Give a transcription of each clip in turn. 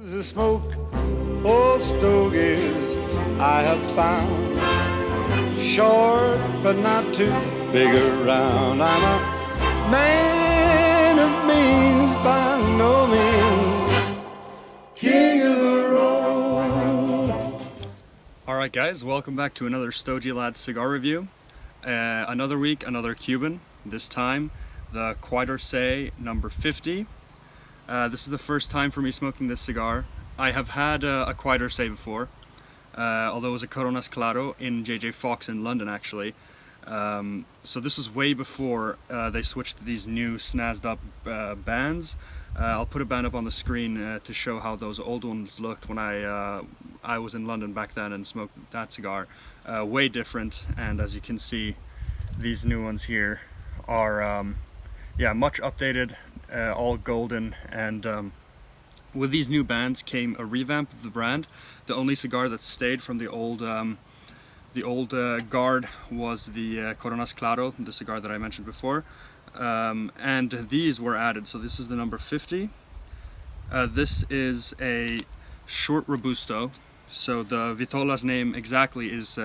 The smoke, old stogies I have found, short but not too big around. I'm a man of means by no means, king of the road. Alright guys, welcome back to another Stogie Lads cigar review. Another week, another Cuban, this time the Quai number 50. This is the first time for me smoking this cigar. I have had a Quai before, although it was a Coronas Claro in JJ Fox in London actually. So this was way before they switched to these new snazzed up bands. I'll put a band up on the screen to show how those old ones looked when I was in London back then and smoked that cigar. Way different, and as you can see, these new ones here are yeah, much updated, all golden, and with these new bands came a revamp of the brand. The only cigar that stayed from the old guard was the Coronas Claro, the cigar that I mentioned before, and these were added. So this is the number 50. This is a short Robusto. So the Vitola's name exactly is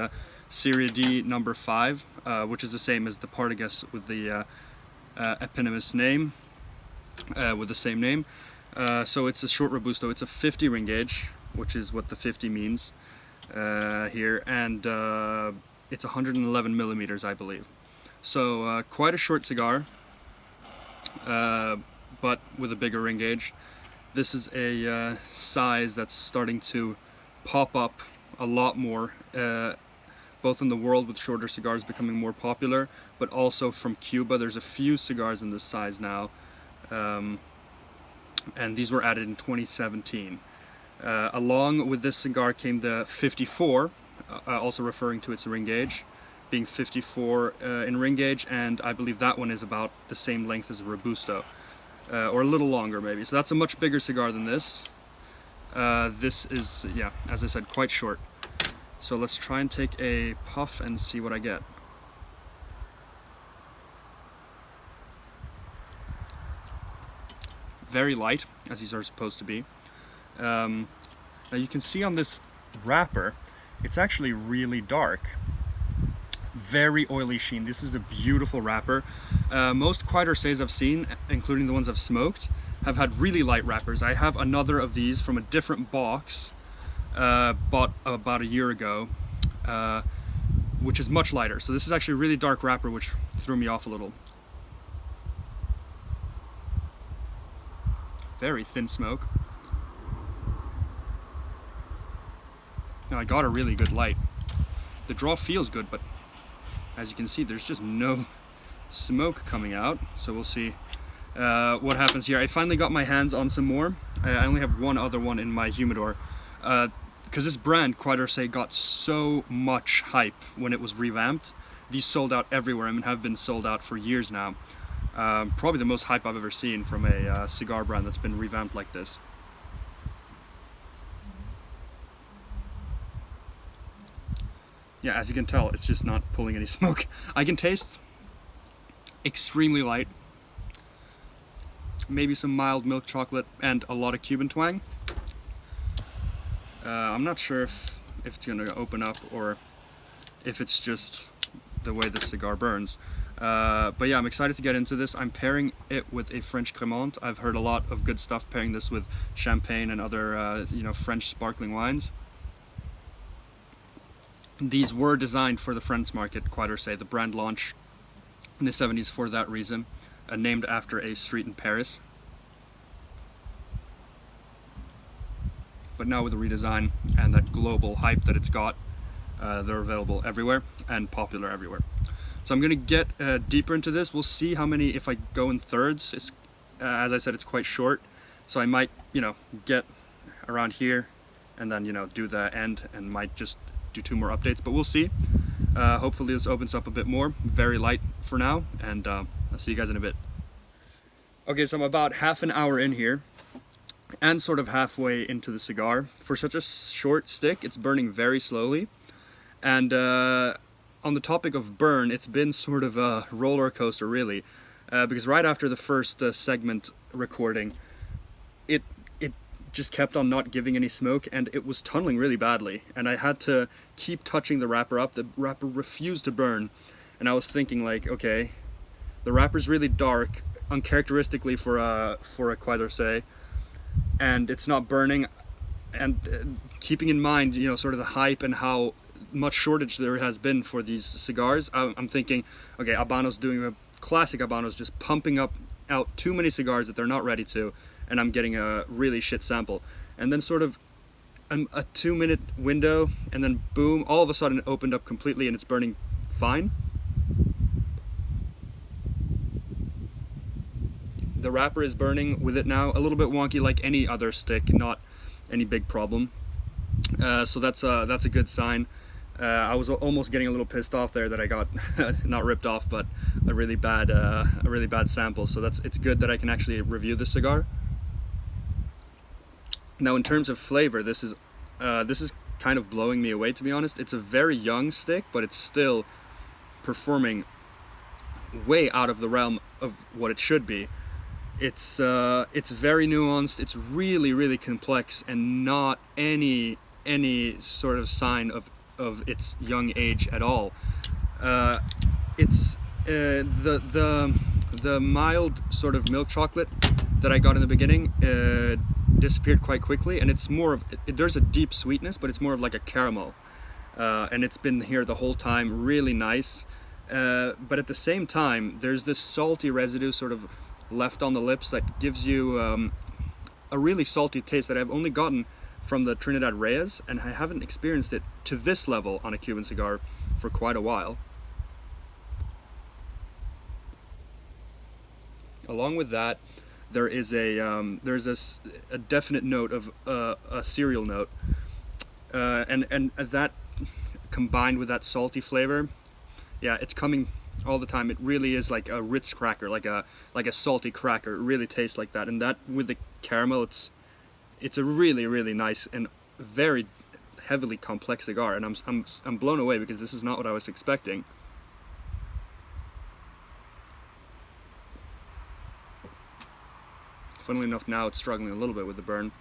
Serie D number 5, which is the same as the Partagas with the eponymous name, with the same name. So it's a short Robusto. It's a 50 ring gauge, which is what the 50 means here, and it's 111 millimeters, I believe. So quite a short cigar, but with a bigger ring gauge. This is a size that's starting to pop up a lot more, both in the world with shorter cigars becoming more popular, but also from Cuba. There's a few cigars in this size now, and these were added in 2017. Along with this cigar came the 54, also referring to its ring gauge, being 54 in ring gauge, and I believe that one is about the same length as a Robusto, or a little longer maybe. So that's a much bigger cigar than this. This is, yeah, as I said, quite short. So let's try and take a puff and see what I get. Very light, as these are supposed to be. Now you can see on this wrapper, it's actually really dark. Very oily sheen. This is a beautiful wrapper. Most Quai d'Orsay's I've seen, including the ones I've smoked, have had really light wrappers. I have another of these from a different box, bought about a year ago, which is much lighter. So this is actually a really dark wrapper, which threw me off a little. Very thin smoke. Now I got a really good light. The draw feels good, but as you can see, there's just no smoke coming out. So we'll see what happens here. I finally got my hands on some more. I only have one other one in my humidor. Because this brand, Quai d'Orsay, got so much hype when it was revamped. These sold out everywhere and have been sold out for years now. Probably the most hype I've ever seen from a cigar brand that's been revamped like this. Yeah, as you can tell, it's just not pulling any smoke. I can taste extremely light, maybe some mild milk chocolate and a lot of Cuban twang. I'm not sure if it's going to open up or if it's just the way the cigar burns. But yeah, I'm excited to get into this. I'm pairing it with a French Cremant. I've heard a lot of good stuff pairing this with champagne and other French sparkling wines. These were designed for the French market, Quai d'Orsay. The brand launched in the 70s for that reason, named after a street in Paris. But now with the redesign and that global hype that it's got, they're available everywhere and popular everywhere. So I'm going to get deeper into this. We'll see how many, if I go in thirds. It's, as I said, it's quite short, so I might, get around here and then, do the end, and might just do 2 more updates, but we'll see. Hopefully this opens up a bit more. Very light for now, and I'll see you guys in a bit. Okay, so I'm about half an hour in here, and sort of halfway into the cigar. For such a short stick, it's burning very slowly. And on the topic of burn, it's been sort of a roller coaster, really. Because right after the first segment recording, it just kept on not giving any smoke, and it was tunneling really badly, and I had to keep touching the wrapper up. The wrapper refused to burn, and I was thinking like, okay, the wrapper's really dark, uncharacteristically for a Quai d'Orsay, and it's not burning. And keeping in mind, you know, sort of the hype and how much shortage there has been for these cigars, I'm thinking, okay, Habano's doing a classic Habano's, just pumping out too many cigars that they're not ready to, and I'm getting a really shit sample. And then sort of a 2-minute window, and then boom, all of a sudden it opened up completely and it's burning fine. The wrapper is burning with it now, a little bit wonky like any other stick, not any big problem. So that's a good sign. I was almost getting a little pissed off there that I got not ripped off, but a really bad sample. So it's good that I can actually review this cigar. Now, in terms of flavor, this is kind of blowing me away, to be honest. It's a very young stick, but it's still performing way out of the realm of what it should be. It's very nuanced. It's really complex, and not any sort of sign of its young age at all. It's the mild sort of milk chocolate that I got in the beginning disappeared quite quickly, and it's more of, there's a deep sweetness, but it's more of like a caramel, and it's been here the whole time, really nice. But at the same time, there's this salty residue sort of left on the lips that gives you a really salty taste that I've only gotten from the Trinidad Reyes, and I haven't experienced it to this level on a Cuban cigar for quite a while. Along with that, there is there's a definite note of a cereal note, and that combined with that salty flavor, yeah, it's coming all the time. It really is like a Ritz cracker, like a salty cracker. It really tastes like that, and that with the caramel, it's a really nice and very heavily complex cigar, and I'm blown away because this is not what I was expecting. Funnily enough, now it's struggling a little bit with the burn,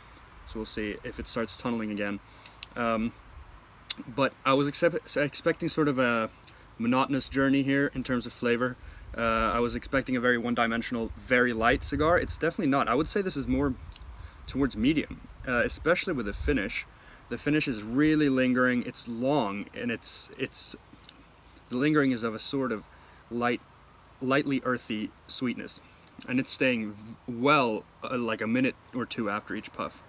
so we'll see if it starts tunneling again. But I was expecting sort of a monotonous journey here in terms of flavor. I was expecting a very one-dimensional, very light cigar. It's definitely not. I would say this is more towards medium, especially with the finish. The finish is really lingering. It's long, and it's the lingering is of a sort of lightly earthy sweetness, and it's staying well like a minute or two after each puff.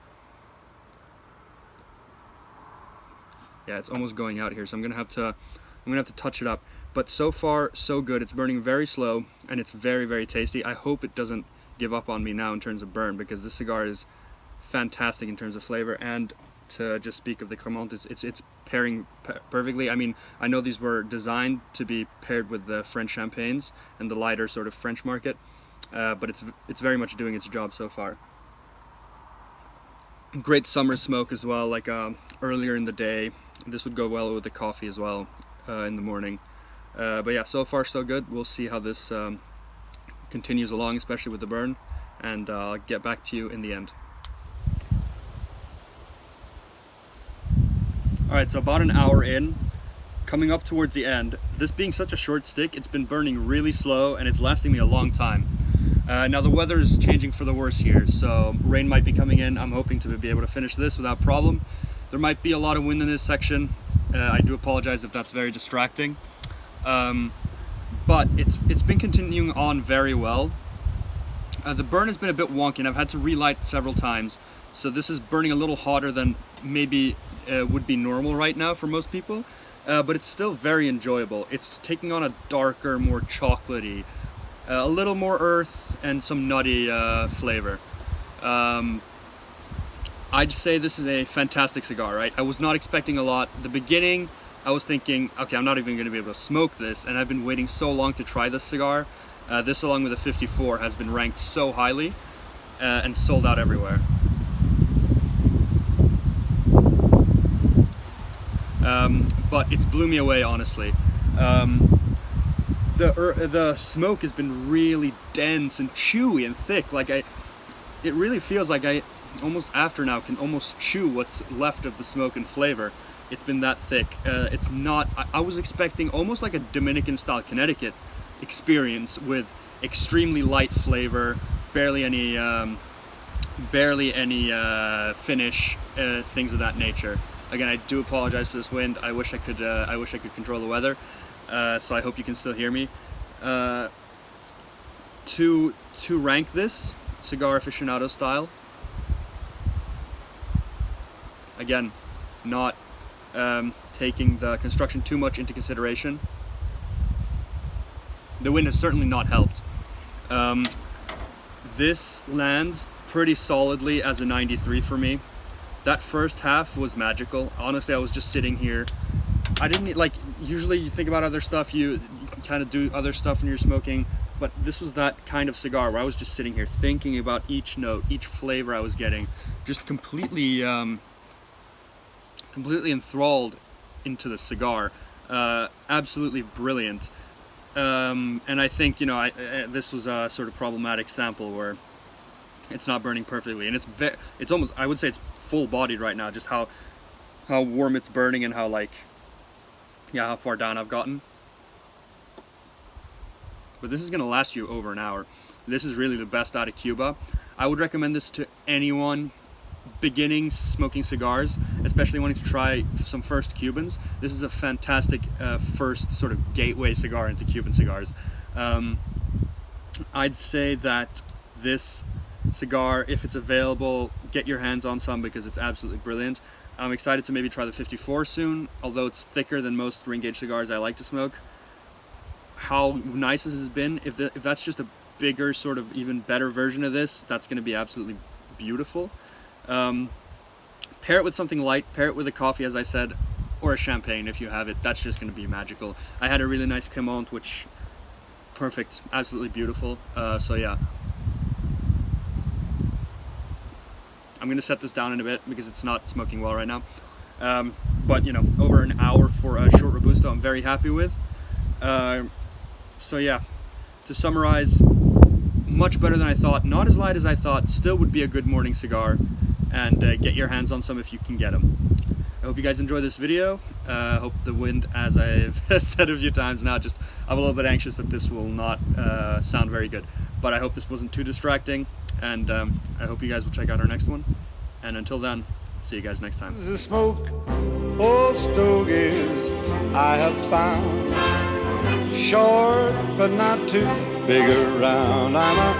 Yeah, it's almost going out here, so I'm gonna have to touch it up. But so far, so good. It's burning very slow, and it's very tasty. I hope it doesn't give up on me now in terms of burn, because this cigar is fantastic in terms of flavor. And to just speak of the Cremant, it's pairing perfectly. I mean, I know these were designed to be paired with the French champagnes and the lighter sort of French market, but it's very much doing its job so far. Great summer smoke as well, like earlier in the day. This would go well with the coffee as well in the morning. But yeah, so far so good. We'll see how this continues along, especially with the burn, and I'll get back to you in the end. Alright, so about an hour in, coming up towards the end. This being such a short stick, it's been burning really slow, and it's lasting me a long time. Now the weather is changing for the worse here, so rain might be coming in. I'm hoping to be able to finish this without problem. There might be a lot of wind in this section. I do apologize if that's very distracting. But it's been continuing on very well. The burn has been a bit wonky, and I've had to relight several times. So this is burning a little hotter than maybe would be normal right now for most people. But it's still very enjoyable. It's taking on a darker, more chocolatey, a little more earth and some nutty flavor. I'd say this is a fantastic cigar, right? I was not expecting a lot. The beginning, I was thinking, okay, I'm not even going to be able to smoke this, and I've been waiting so long to try this cigar. This, along with the 54, has been ranked so highly and sold out everywhere. But it's blew me away, honestly. The smoke has been really dense and chewy and thick. Like it really feels like almost after now, can almost chew what's left of the smoke and flavor. It's been that thick. It's not, I was expecting almost like a Dominican style Connecticut experience with extremely light flavor, barely any finish, things of that nature. Again, I do apologize for this wind. I wish I could control the weather. So I hope you can still hear me. To rank this cigar aficionado style, again, not taking the construction too much into consideration. The wind has certainly not helped. This lands pretty solidly as a 93 for me. That first half was magical. Honestly, I was just sitting here. I didn't, like, usually you think about other stuff, you kind of do other stuff when you're smoking, but this was that kind of cigar where I was just sitting here thinking about each note, each flavor I was getting, just completely enthralled into the cigar. Absolutely brilliant. And I think, this was a sort of problematic sample where it's not burning perfectly, and it's almost, I would say it's full-bodied right now, just how warm it's burning and how how far down I've gotten. But this is going to last you over an hour. This is really the best out of Cuba. I would recommend this to anyone beginning smoking cigars, especially wanting to try some first Cubans. This is a fantastic first sort of gateway cigar into Cuban cigars. I'd say that this cigar, if it's available, get your hands on some because it's absolutely brilliant. I'm excited to maybe try the 54 soon, although it's thicker than most ring gauge cigars I like to smoke. How nice this has been. If that's just a bigger, sort of even better version of this, that's going to be absolutely beautiful. Pair it with something light, pair it with a coffee, as I said, or a champagne if you have it. That's just going to be magical. I had a really nice Cremant, which, perfect, absolutely beautiful. So yeah. I'm going to set this down in a bit because it's not smoking well right now. But, over an hour for a short Robusto I'm very happy with. So yeah, to summarize, much better than I thought, not as light as I thought, still would be a good morning cigar, and get your hands on some if you can get them. I hope you guys enjoy this video. Hope the wind, as I've said a few times now, I'm a little bit anxious that this will not sound very good. But I hope this wasn't too distracting, and I hope you guys will check out our next one. And until then, see you guys next time. The smoke, old stogies I have found, short but not too big around. I'm a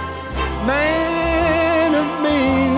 man of means